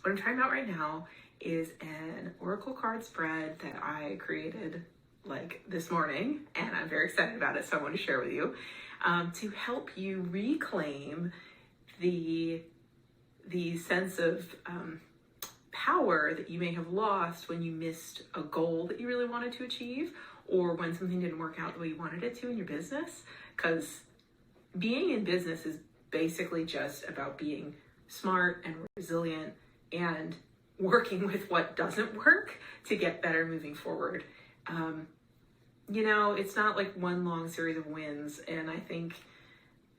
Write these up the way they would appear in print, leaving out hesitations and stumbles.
What I'm talking about right now is an oracle card spread that I created like this morning, and I'm very excited about it, so I want to share with you to help you reclaim the sense of power that you may have lost when you missed a goal that you really wanted to achieve, or when something didn't work out the way you wanted it to in your business. Because being in business is basically just about being smart and resilient and working with what doesn't work to get better moving forward. It's not like one long series of wins. And I think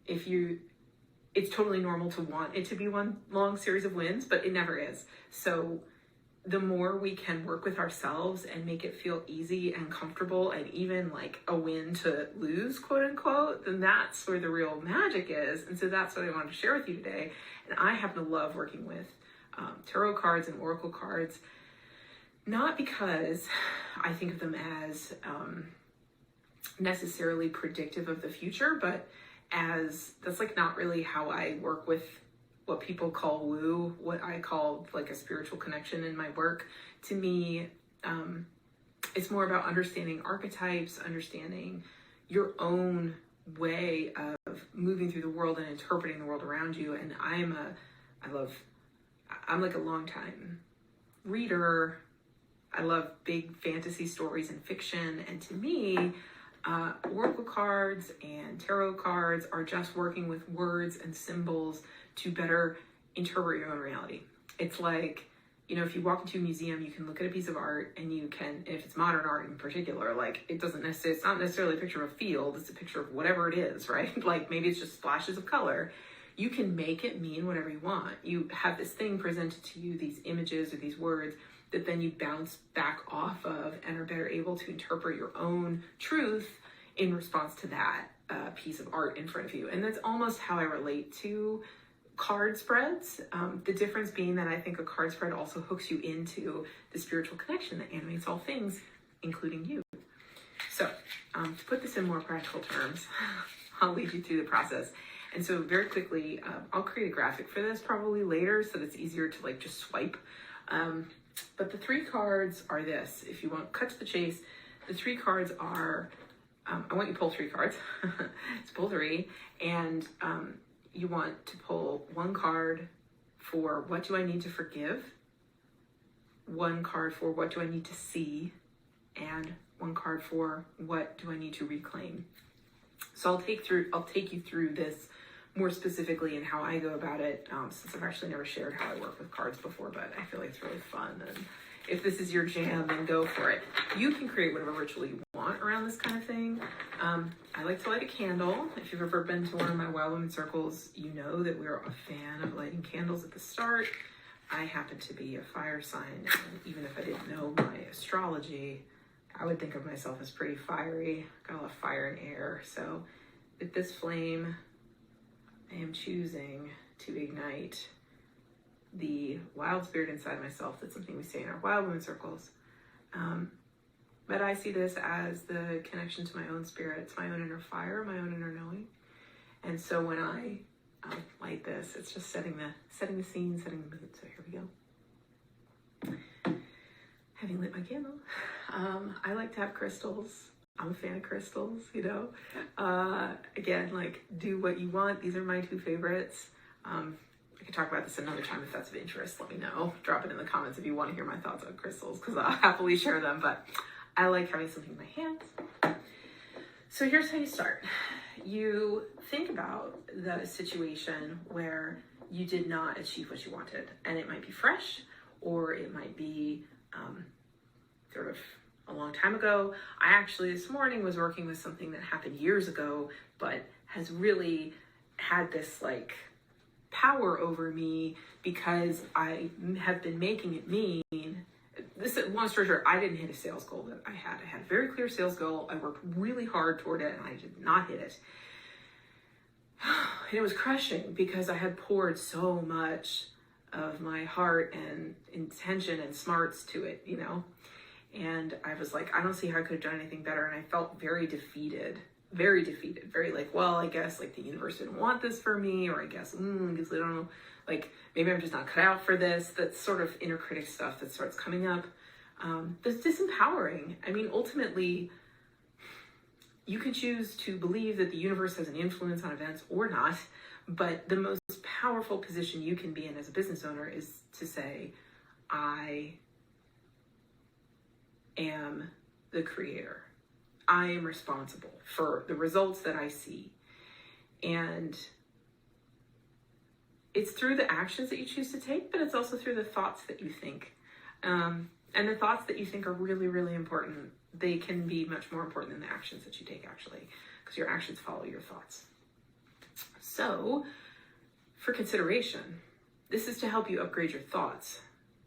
it's totally normal to want it to be one long series of wins, but it never is. So the more we can work with ourselves and make it feel easy and comfortable and even like a win to lose, quote unquote, then that's where the real magic is. And so that's what I wanted to share with you today. And I happen to love working with tarot cards and oracle cards, not because I think of them as necessarily predictive of the future, but as that's like not really how I work with what people call woo, what I call like a spiritual connection in my work. To me, it's more about understanding archetypes, understanding your own way of moving through the world and interpreting the world around you. And I'm like a long time reader. I love big fantasy stories and fiction. And to me, oracle cards and tarot cards are just working with words and symbols to better interpret your own reality. It's like, if you walk into a museum, you can look at a piece of art and you can, if it's modern art in particular, like it's not necessarily a picture of a field, it's a picture of whatever it is, right? Like maybe it's just splashes of color. You can make it mean whatever you want. You have this thing presented to you, these images or these words that then you bounce back off of and are better able to interpret your own truth in response to that piece of art in front of you. And that's almost how I relate to card spreads. The difference being that I think a card spread also hooks you into the spiritual connection that animates all things, including you. So to put this in more practical terms, I'll lead you through the process. And so very quickly, I'll create a graphic for this probably later so that it's easier to like just swipe. But the 3 cards are this. If you want to cut to the chase, the 3 cards are, I want you to pull 3 cards. Let's pull 3. And you want to pull 1 card for what do I need to forgive, 1 card for what do I need to see, and 1 card for what do I need to reclaim. So I'll take you through this more specifically and how I go about it, since I've actually never shared how I work with cards before, but I feel like it's really fun. And if this is your jam, then go for it. You can create whatever ritual you want around this kind of thing. I like to light a candle. If you've ever been to one of my Wild Women circles, you know that we're a fan of lighting candles at the start. I happen to be a fire sign, and even if I didn't know my astrology, I would think of myself as pretty fiery. Got a lot of fire and air. So with this flame, I am choosing to ignite the wild spirit inside myself. That's something we say in our Wild Women circles. But I see this as the connection to my own spirit. It's my own inner fire, my own inner knowing. And so when I light this, it's just setting the scene, setting the mood. So here we go. Having lit my candle, I like to have crystals. I'm a fan of crystals, Again, like do what you want. These are my 2 favorites. I could talk about this another time if that's of interest. Let me know. Drop it in the comments if you want to hear my thoughts on crystals, because I'll happily share them. But I like having something in my hands. So here's how you start. You think about the situation where you did not achieve what you wanted. And it might be fresh, or it might be sort of a long time ago. I actually this morning was working with something that happened years ago, but has really had this like power over me because I have been making it mean. This long story short, I didn't hit a sales goal that I had. I had a very clear sales goal. I worked really hard toward it and I did not hit it. And it was crushing because I had poured so much of my heart and intention and smarts to it, And I was like, I don't see how I could have done anything better. And I felt very defeated very defeated, very like, well, I guess like the universe didn't want this for me, or I guess, because I don't know, like maybe I'm just not cut out for this. That's sort of inner critic stuff that starts coming up. That's disempowering. I mean, ultimately, you can choose to believe that the universe has an influence on events or not, but the most powerful position you can be in as a business owner is to say, I am the creator. I am responsible for the results that I see. And it's through the actions that you choose to take, but it's also through the thoughts that you think. And the thoughts that you think are really, really important. They can be much more important than the actions that you take, actually, because your actions follow your thoughts. So, for consideration, this is to help you upgrade your thoughts.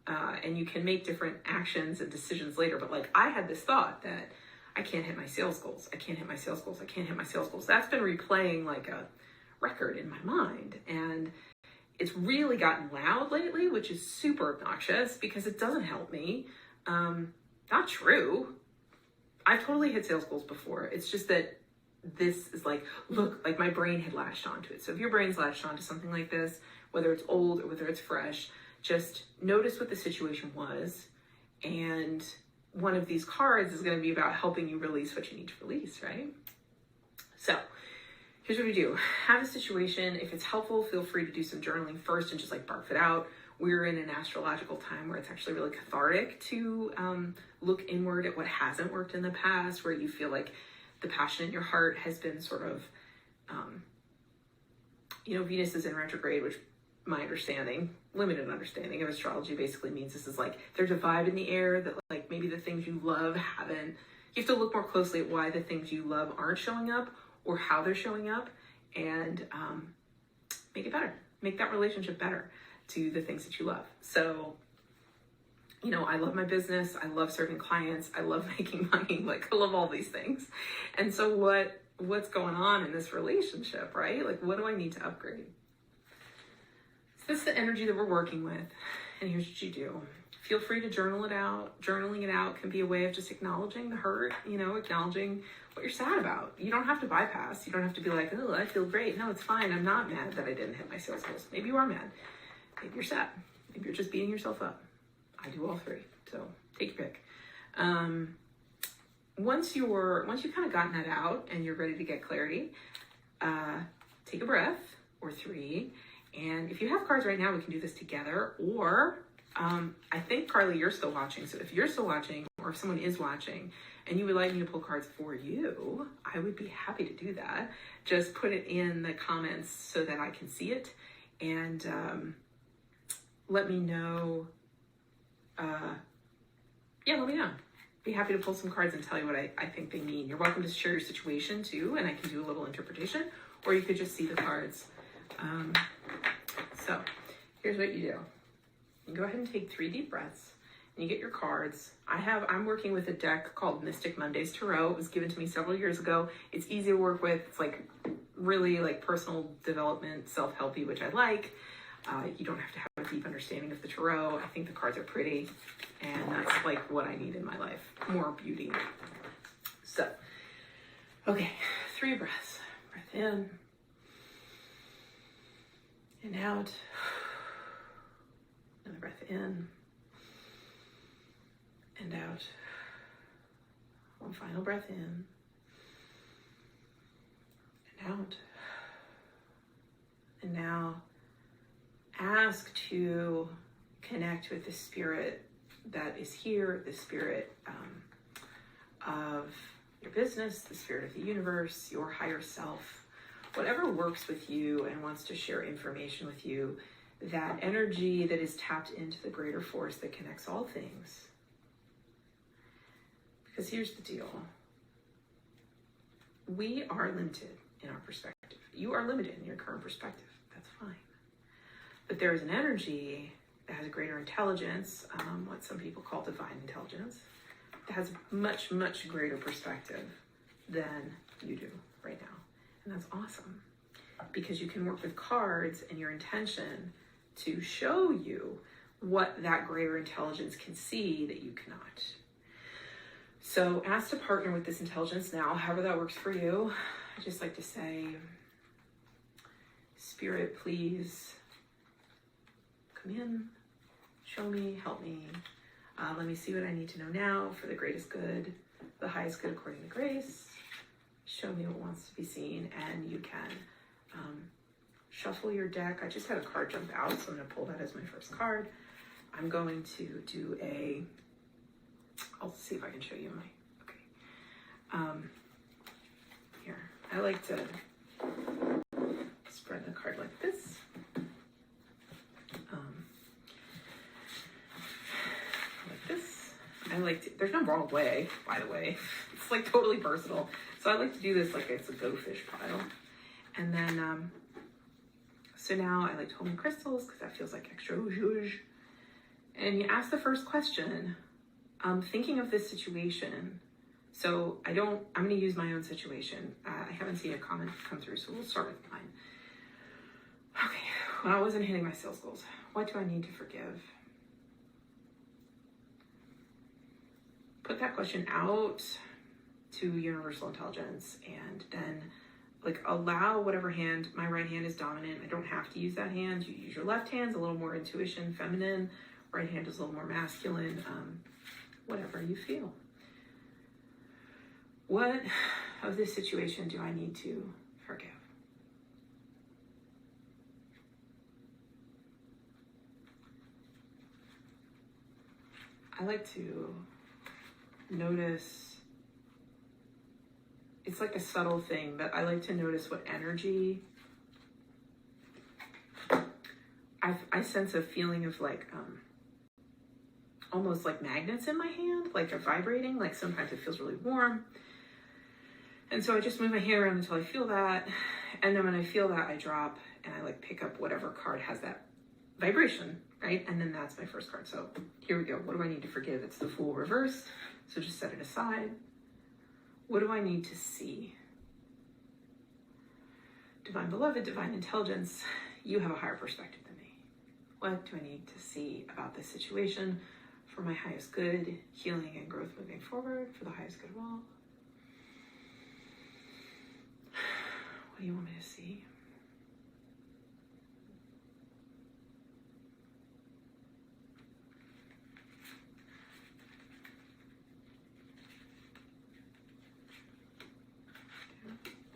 And you can make different actions and decisions later. But like, I had this thought that I can't hit my sales goals. I can't hit my sales goals. I can't hit my sales goals. That's been replaying like a record in my mind. And it's really gotten loud lately, which is super obnoxious because it doesn't help me. Not true. I've totally hit sales goals before. It's just that this is like, look, like my brain had latched onto it. So if your brain's latched onto something like this, whether it's old or whether it's fresh, just notice what the situation was. And one of these cards is going to be about helping you release what you need to release, right? So here's what we do. Have a situation. If it's helpful, feel free to do some journaling first and just like barf it out. We're in an astrological time where it's actually really cathartic to look inward at what hasn't worked in the past, where you feel like the passion in your heart has been sort of, Venus is in retrograde, which my understanding, limited understanding of astrology basically means this is like, there's a vibe in the air that like maybe the things you love haven't, you have to look more closely at why the things you love aren't showing up or how they're showing up, and make it better, make that relationship better to the things that you love. So, I love my business. I love serving clients. I love making money. Like, I love all these things. And so what's going on in this relationship, right? Like, what do I need to upgrade? So that's the energy that we're working with. And here's what you do. Feel free to journal it out. Journaling it out can be a way of just acknowledging the hurt, acknowledging what you're sad about. You don't have to bypass. You don't have to be like, oh, I feel great. No, it's fine. I'm not mad that I didn't hit my sales goals. Maybe you are mad. Maybe you're sad. Maybe you're just beating yourself up. I do all three. So take your pick. Once you've kind of gotten that out and you're ready to get clarity, take a breath or three. And if you have cards right now, we can do this together. Or I think, Carly, you're still watching. So if you're still watching, or if someone is watching and you would like me to pull cards for you, I would be happy to do that. Just put it in the comments so that I can see it. And let me know. Let me know. Be happy to pull some cards and tell you what I think they mean. You're welcome to share your situation too, and I can do a little interpretation, or you could just see the cards. So here's what you do. You go ahead and take 3 deep breaths, and you get your cards. I'm working with a deck called Mystic Mondays Tarot. It was given to me several years ago. It's easy to work with. It's like really like personal development, self-helpy, which I like. You don't have to have a deep understanding of the tarot. I think the cards are pretty, and that's like what I need in my life. More beauty. So, okay, 3 breaths. Breath in and out. Another breath in and out. One final breath in and out. And now ask to connect with the spirit that is here, the spirit of your business, the spirit of the universe, your higher self, whatever works with you and wants to share information with you, that energy that is tapped into the greater force that connects all things. Because here's the deal. We are limited in our perspective. You are limited in your current perspective. That's fine. But there is an energy that has a greater intelligence, what some people call divine intelligence, that has much, much greater perspective than you do right now. And that's awesome, because you can work with cards and your intention to show you what that greater intelligence can see that you cannot. So asked to partner with this intelligence now, however that works for you. I just like to say, Spirit, please come in, show me, help me. Let me see what I need to know now for the greatest good, the highest good according to grace. Show me what wants to be seen, and you can shuffle your deck. I just had a card jump out, so I'm going to pull that as my first card. I'm going to do I'll see if I can show you here. I like to spread the card like this. Like this. I like to, there's no wrong way, by the way. It's like totally personal. So I like to do this like it's a go fish pile. And then, so now I like to hold my crystals because that feels like extra zhuzh. And you ask the first question, thinking of this situation. So I'm going to use my own situation. I haven't seen a comment come through, so we'll start with mine. Okay, well, I wasn't hitting my sales goals. What do I need to forgive? Put that question out to universal intelligence, and then like allow whatever hand. My right hand is dominant. I don't have to use that hand. You use your left hand, a little more intuition, feminine. Right hand is a little more masculine. Whatever you feel. What of this situation do I need to forgive? I like to notice, it's like a subtle thing, but I like to notice what energy, I sense a feeling of like, almost like magnets in my hand, like they're vibrating, like sometimes it feels really warm. And so I just move my hand around until I feel that. And then when I feel that, I drop and I like pick up whatever card has that vibration, right? And then that's my first card. So here we go. What do I need to forgive? It's the Fool reverse. So just set it aside. What do I need to see? Divine Beloved, Divine Intelligence, you have a higher perspective than me. What do I need to see about this situation for my highest good, healing and growth moving forward, for the highest good of all? What do you want me to see?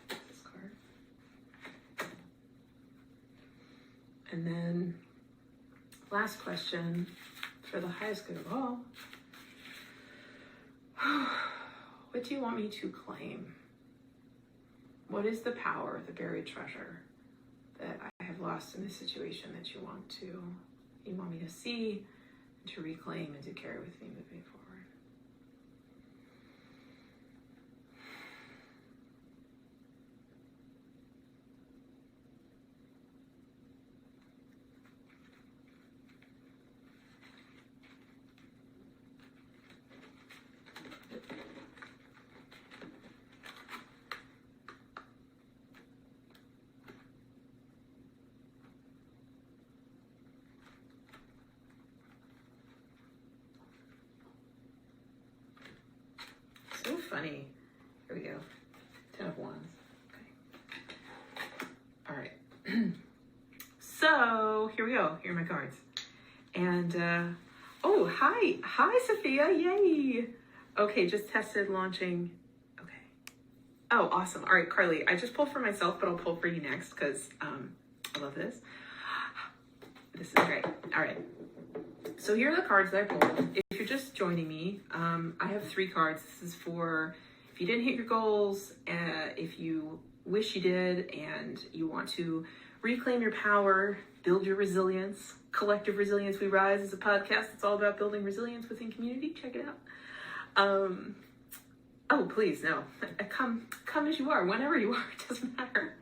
This card. And then last question, for the highest good of all, what do you want me to claim? What is the power, the buried treasure that I have lost in this situation that you want me to see, and to reclaim and to carry with me moving forward? So funny. Here we go. 10 of Wands. Okay. All right. So here we go. Here are my cards. And, oh, hi. Hi, Sophia. Yay. Okay, just tested launching. Okay. Oh, awesome. All right, Carly, I just pulled for myself, but I'll pull for you next because I love this. This is great. All right. So here are the cards that I pulled. If you're just joining me, I have 3 cards. This is for if you didn't hit your goals, if you wish you did, and you want to reclaim your power, build your resilience, collective resilience. We Rise is a podcast. It's all about building resilience within community. Check it out. Oh, please, no. Come as you are, whenever you are. It doesn't matter.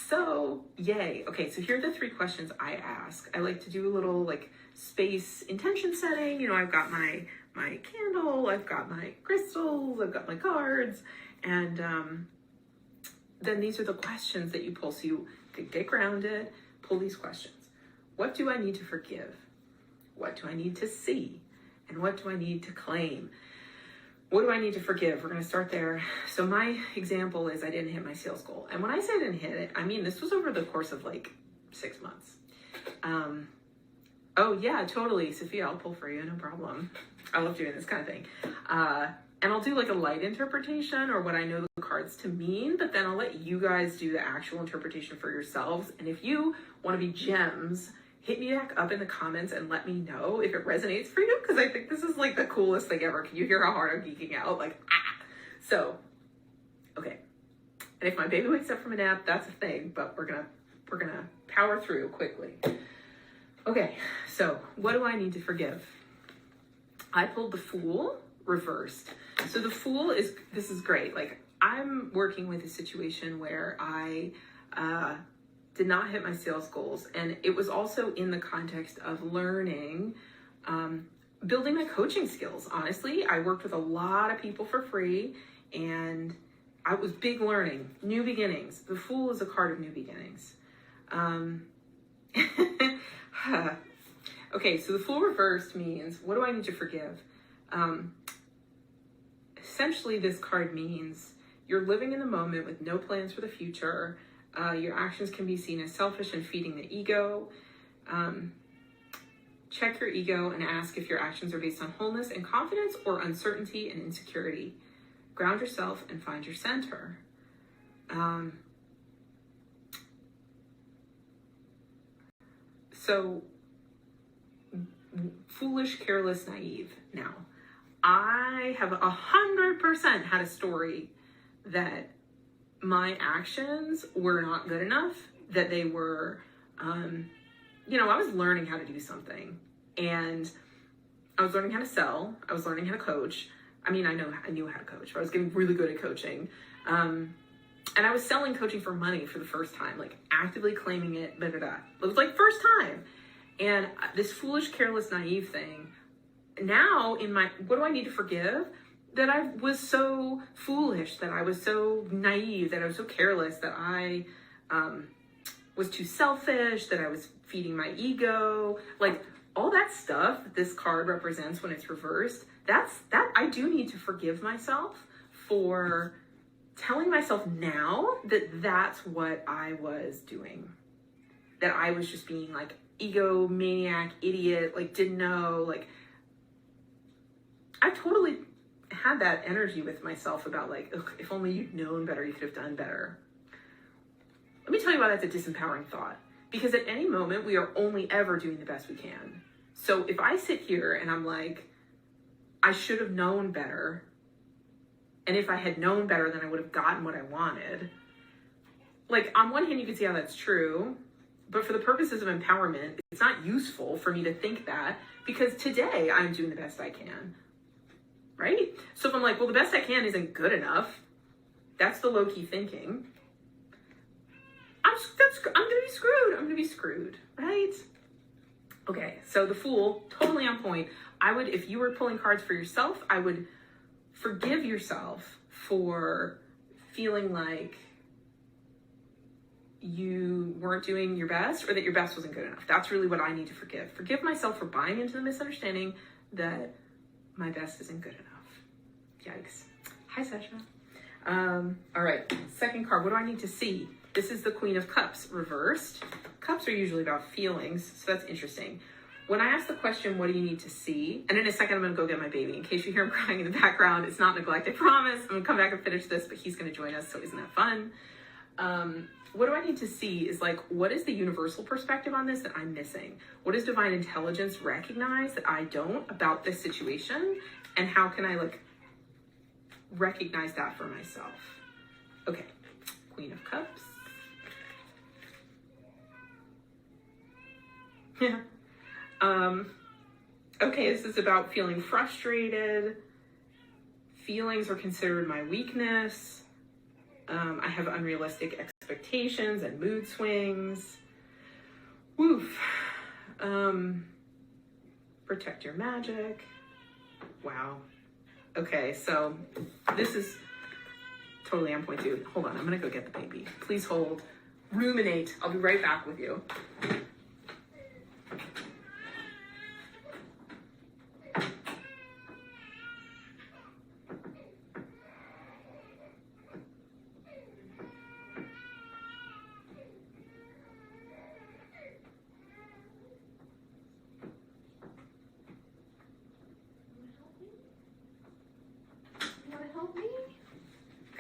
So, yay. Okay, so here are the 3 questions I ask. I like to do a little like space intention setting. You know, I've got my candle, I've got my crystals, I've got my cards, and then these are the questions that you pull. So you get grounded, pull these questions. What do I need to forgive? What do I need to see? And what do I need to claim? what do I need to forgive? We're going to start there. So my example is I didn't hit my sales goal. And when I say I didn't hit it, I mean, this was over the course of like 6 months. Oh yeah, totally. Sophia, I'll pull for you. No problem. I love doing this kind of thing. And I'll do like a light interpretation or what I know the cards to mean, but then I'll let you guys do the actual interpretation for yourselves. And if you want to be gems, hit me back up in the comments and let me know if it resonates for you, because I think this is like the coolest thing ever. Can you hear how hard I'm geeking out? Like, ah! So, okay. And if my baby wakes up from a nap, that's a thing, but we're gonna power through quickly. Okay, so what do I need to forgive? I pulled the Fool reversed. So the Fool this is great. Like, I'm working with a situation where I did not hit my sales goals. And it was also in the context of learning, building my coaching skills. Honestly, I worked with a lot of people for free and I was big learning, new beginnings. The Fool is a card of new beginnings. Okay, so the Fool reversed means, what do I need to forgive? Essentially, this card means you're living in the moment with no plans for the future. Your actions can be seen as selfish and feeding the ego. Check your ego and ask if your actions are based on wholeness and confidence or uncertainty and insecurity. Ground yourself and find your center. So, foolish, careless, naive. Now, I have 100% had a story that my actions were not good enough, that they were, I was learning how to do something, and I was learning how to sell, I was learning how to coach. I mean, I knew how to coach, but I was getting really good at coaching. And I was selling coaching for money for the first time, like actively claiming it, It was like first time. And this foolish, careless, naive thing, now what do I need to forgive? That I was so foolish, that I was so naive, that I was so careless, that I was too selfish, that I was feeding my ego, like all that stuff that this card represents when it's reversed. That I do need to forgive myself for telling myself now that that's what I was doing. That I was just being like egomaniac, idiot, like didn't know, like I totally had that energy with myself about like, ugh, if only you'd known better, you could have done better. Let me tell you why that's a disempowering thought. Because at any moment, we are only ever doing the best we can. So if I sit here and I'm like, I should have known better, and if I had known better, then I would have gotten what I wanted. Like, on one hand, you can see how that's true, but for the purposes of empowerment, it's not useful for me to think that, because today I'm doing the best I can, right? So if I'm like, well, the best I can isn't good enough, that's the low-key thinking. I'm gonna be screwed, right? Okay, so the Fool, totally on point. If you were pulling cards for yourself, I would forgive yourself for feeling like you weren't doing your best or that your best wasn't good enough. That's really what I need to forgive. Forgive myself for buying into the misunderstanding that my best isn't good enough. Yikes. Hi, Sasha. All right, second card. What do I need to see? This is the Queen of Cups reversed. Cups are usually about feelings, so that's interesting. When I ask the question, what do you need to see? And in a second, I'm gonna go get my baby. In case you hear him crying in the background, it's not neglect, I promise. I'm gonna come back and finish this, but he's gonna join us, so isn't that fun? What do I need to see is like, what is the universal perspective on this that I'm missing? What does divine intelligence recognize that I don't about this situation? And how can I like recognize that for myself? Okay, Queen of Cups. Yeah. Okay, this is about feeling frustrated. Feelings are considered my weakness. I have unrealistic expectations and mood swings. Woof. Protect your magic. Wow. Okay, so this is totally on point too. Hold on, I'm gonna go get the baby. Please hold. Ruminate. I'll be right back with you.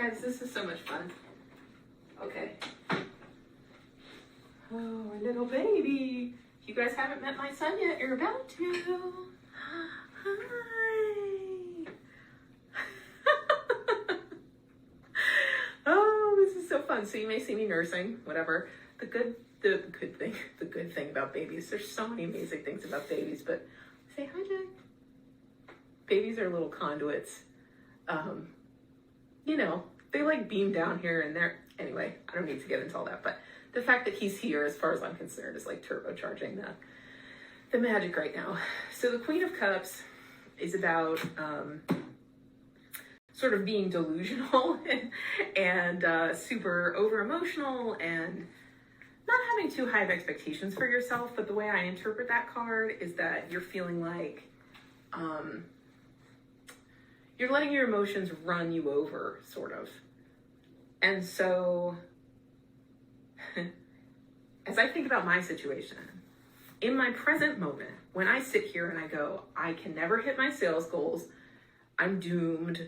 Guys, this is so much fun. Okay. Oh, our little baby. You guys haven't met my son yet. You're about to. Hi. Oh, this is so fun. So you may see me nursing, whatever. The good thing about babies. There's so many amazing things about babies, but say hi, Jack. Babies are little conduits. You know, they like beam down here and there. Anyway, I don't need to get into all that, but the fact that he's here, as far as I'm concerned, is like turbocharging the magic right now. So the Queen of Cups is about sort of being delusional and super over emotional and not having too high of expectations for yourself. But the way I interpret that card is that you're feeling like you're letting your emotions run you over, sort of. And so as I think about my situation, in my present moment, when I sit here and I go, I can never hit my sales goals, I'm doomed,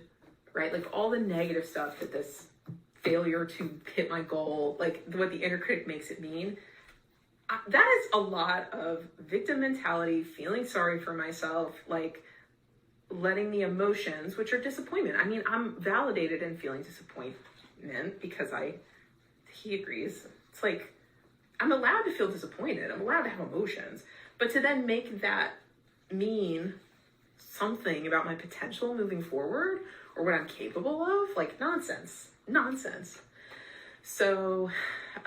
right? Like all the negative stuff that this failure to hit my goal, like what the inner critic makes it mean, that is a lot of victim mentality, feeling sorry for myself, like letting the emotions, which are disappointment. I mean, I'm validated in feeling disappointment because he agrees. It's like, I'm allowed to feel disappointed. I'm allowed to have emotions, but to then make that mean something about my potential moving forward or what I'm capable of, like nonsense. So,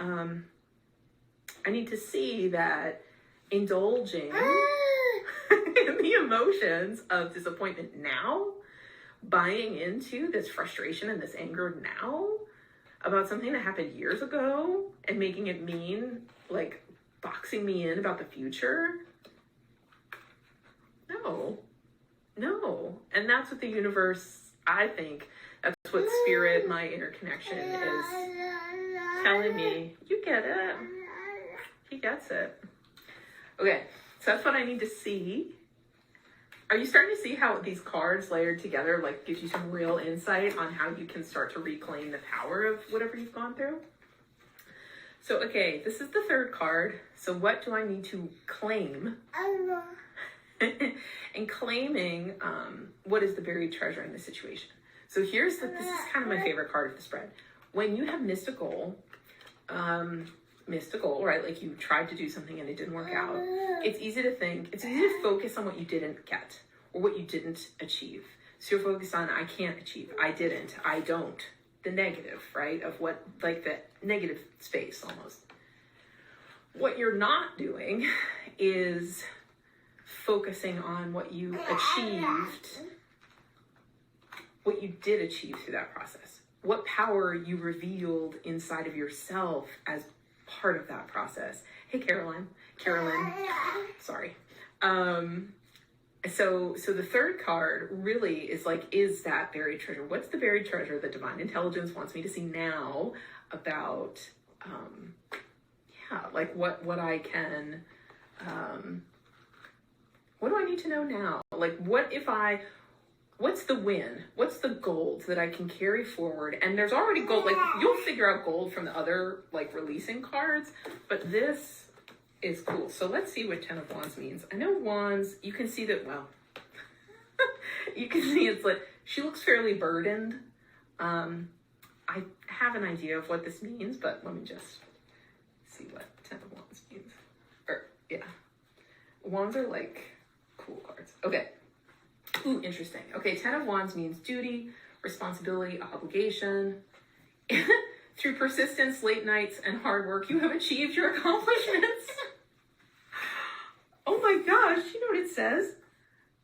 I need to see that indulging in the emotions of disappointment now, buying into this frustration and this anger now about something that happened years ago and making it mean, like boxing me in about the future. No. And that's what the universe, I think, that's what spirit, my inner connection is telling me. You get it. He gets it. Okay, so that's what I need to see. Are you starting to see how these cards layered together like gives you some real insight on how you can start to reclaim the power of whatever you've gone through? So, okay, this is the third card. So what do I need to claim? And claiming what is the buried treasure in the situation. So this is kind of my favorite card of the spread. When you have missed a goal, right? Like you tried to do something and it didn't work out. It's easy to focus on what you didn't get or what you didn't achieve. So you're focused on, I can't achieve, I didn't, I don't. The negative, right? Of what, like the negative space almost. What you're not doing is focusing on what you achieved, what you did achieve through that process. What power you revealed inside of yourself as part of that process. Hey, Carolyn, sorry. So the third card really is like, is that buried treasure? What's the buried treasure that divine intelligence wants me to see now about, like what I can, what do I need to know now? Like, what's the win? What's the gold that I can carry forward? And there's already gold, like you'll figure out gold from the other like releasing cards, but this is cool. So let's see what 10 of Wands means. I know Wands, you can see that, well, you can see it's like, she looks fairly burdened. I have an idea of what this means, but let me just see what 10 of Wands means. Wands are like cool cards. Okay. Ooh, interesting. Okay, 10 of Wands means duty, responsibility, obligation. Through persistence, late nights, and hard work, you have achieved your accomplishments. Oh my gosh, you know what it says?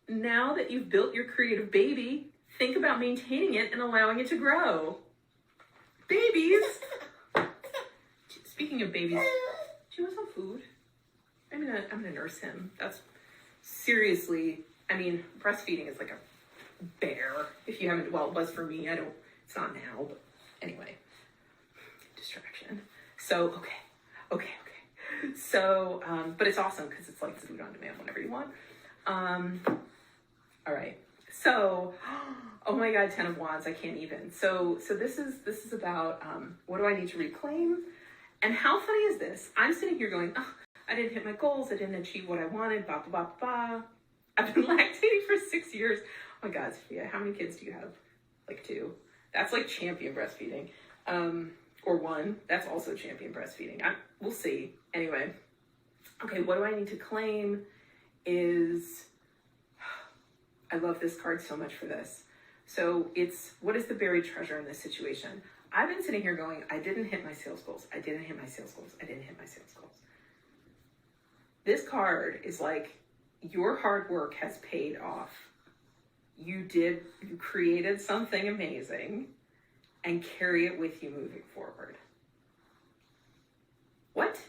Now that you've built your creative baby, think about maintaining it and allowing it to grow. Babies! Speaking of babies, do you want some food? I'm gonna nurse him. That's seriously, I mean, breastfeeding is like a bear. If you haven't, well, it was for me. It's not now, but anyway. Distraction. So, okay. So, but it's awesome because it's like food on demand whenever you want. All right. So, oh my God, 10 of Wands, I can't even. So this is about what do I need to reclaim? And how funny is this? I'm sitting here going, oh, I didn't hit my goals. I didn't achieve what I wanted, blah, blah, blah, blah. I've been lactating for 6 years. Oh my God, Sophia, how many kids do you have? Like 2. That's like champion breastfeeding. Or 1. That's also champion breastfeeding. We'll see. Anyway. Okay, what do I need to claim is, I love this card so much for this. So it's, what is the buried treasure in this situation? I've been sitting here going, I didn't hit my sales goals. I didn't hit my sales goals. I didn't hit my sales goals. This card is like, your hard work has paid off. You created something amazing and carry it with you moving forward. What?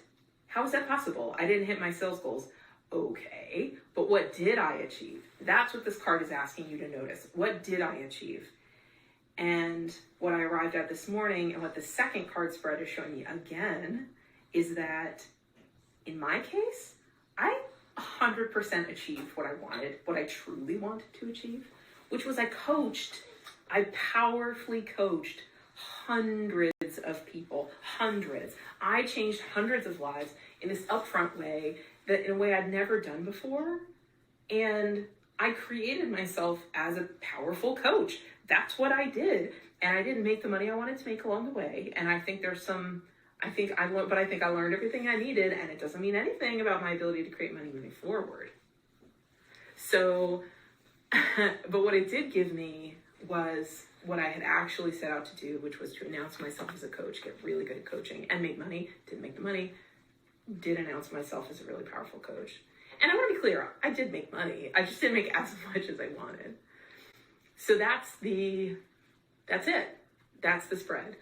How is that possible? I didn't hit my sales goals. Okay, but what did I achieve? That's what this card is asking you to notice. What did I achieve? And what I arrived at this morning and what the second card spread is showing me again is that in my case, I 100% achieved what I wanted, what I truly wanted to achieve, which was I powerfully coached hundreds of people, hundreds. I changed hundreds of lives in this upfront way, that in a way I'd never done before. And I created myself as a powerful coach. That's what I did. And I didn't make the money I wanted to make along the way. And I think I think I learned everything I needed, and it doesn't mean anything about my ability to create money moving forward. So, but what it did give me was what I had actually set out to do, which was to announce myself as a coach, get really good at coaching, and make money. Didn't make the money, did announce myself as a really powerful coach. And I want to be clear, I did make money. I just didn't make as much as I wanted. So that's it. That's the spread.